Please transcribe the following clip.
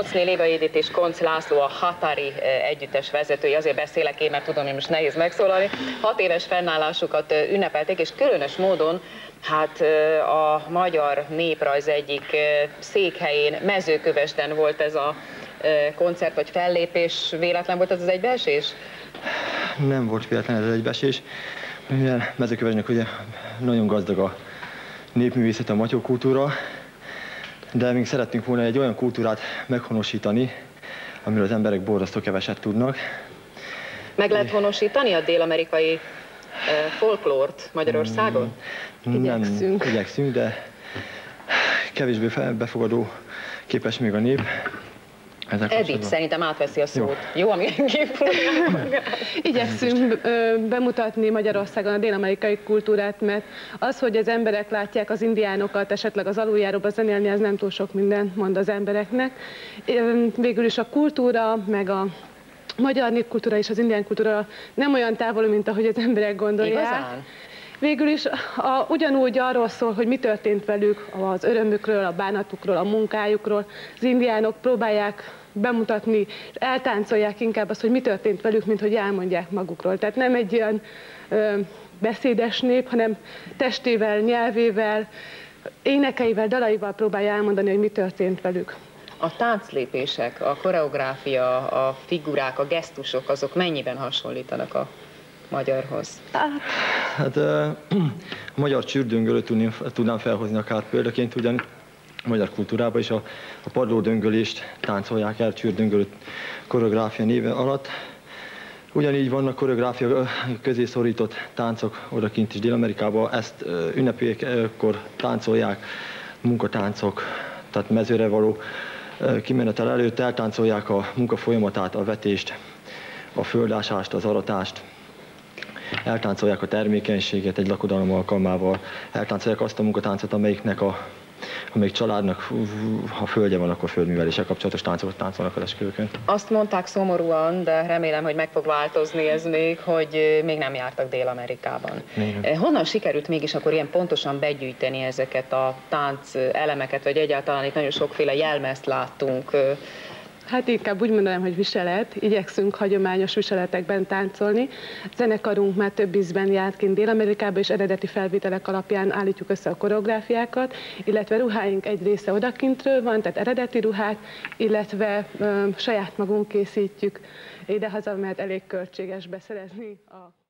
Koncné Léva Édith és Koncz László a Hatari együttes vezetői, azért beszélek én, mert tudom, hogy most nehéz megszólalni. 6 éves fennállásukat ünnepelték, és különös módon hát a magyar néprajz egyik székhelyén, Mezőkövesden volt ez a koncert vagy fellépés. Véletlen volt ez az egybeesés? Nem volt véletlen ez az egybeesés. Mezőkövesdnek ugye nagyon gazdag a népművészet, a matyókultúra, de még szeretnénk volna egy olyan kultúrát meghonosítani, amiről az emberek borzasztó keveset tudnak. Meg lehet honosítani a dél-amerikai folklórt Magyarországon? Igyekszünk, de kevésbé befogadó képes még a nép. Edith szerintem átveszi a szót. Jó, amilyen Igyekszünk bemutatni Magyarországon a dél-amerikai kultúrát, mert az, hogy az emberek látják az indiánokat, esetleg az aluljáróba zenélni, ez nem túl sok mindent mond az embereknek. Végül is a kultúra, meg a magyar népkultúra és az indián kultúra nem olyan távol, mint ahogy az emberek gondolják. Igazán? Végül is ugyanúgy arról szól, hogy mi történt velük, az örömükről, a bánatukról, a munkájukról. Az indiánok próbálják bemutatni, és eltáncolják inkább azt, hogy mi történt velük, mint hogy elmondják magukról. Tehát nem egy olyan beszédes nép, hanem testével, nyelvével, énekeivel, dalaival próbálja elmondani, hogy mi történt velük. A tánclépések, a koreográfia, a figurák, a gesztusok, azok mennyiben hasonlítanak a magyarhoz? Hát a magyar csürdöngölőt tudnám felhozni akár példaként, ugyan a magyar kultúrában is a padlódöngölést táncolják el csürdöngölő koreográfia néve alatt. Ugyanígy vannak koreográfia közé szorított táncok odakint is Dél-Amerikában, ezt ünnepekkor táncolják, munkatáncok, tehát mezőre való kimenetel előtt eltáncolják a munka folyamatát, a vetést, a földásást, az aratást. Eltáncolják a termékenységet egy lakodalom alkalmával, eltáncolják azt a munkatáncot, amelyik családnak, ha földje van, akkor földműveléssel kapcsolatos táncokat táncolnak az esküvőkön. Azt mondták szomorúan, de remélem, hogy meg fog változni ez még, hogy még nem jártak Dél-Amerikában. Honnan sikerült mégis akkor ilyen pontosan begyűjteni ezeket a tánc elemeket, vagy egyáltalán itt nagyon sokféle jelmezt láttunk? Hát inkább úgy mondanám, hogy viselet. Igyekszünk hagyományos viseletekben táncolni. Zenekarunk már több ízben járt kint Dél-Amerikába, és eredeti felvételek alapján állítjuk össze a koreográfiákat, illetve ruháink egy része odakintről van, tehát eredeti ruhák, illetve saját magunk készítjük idehaza, mert elég költséges beszerezni a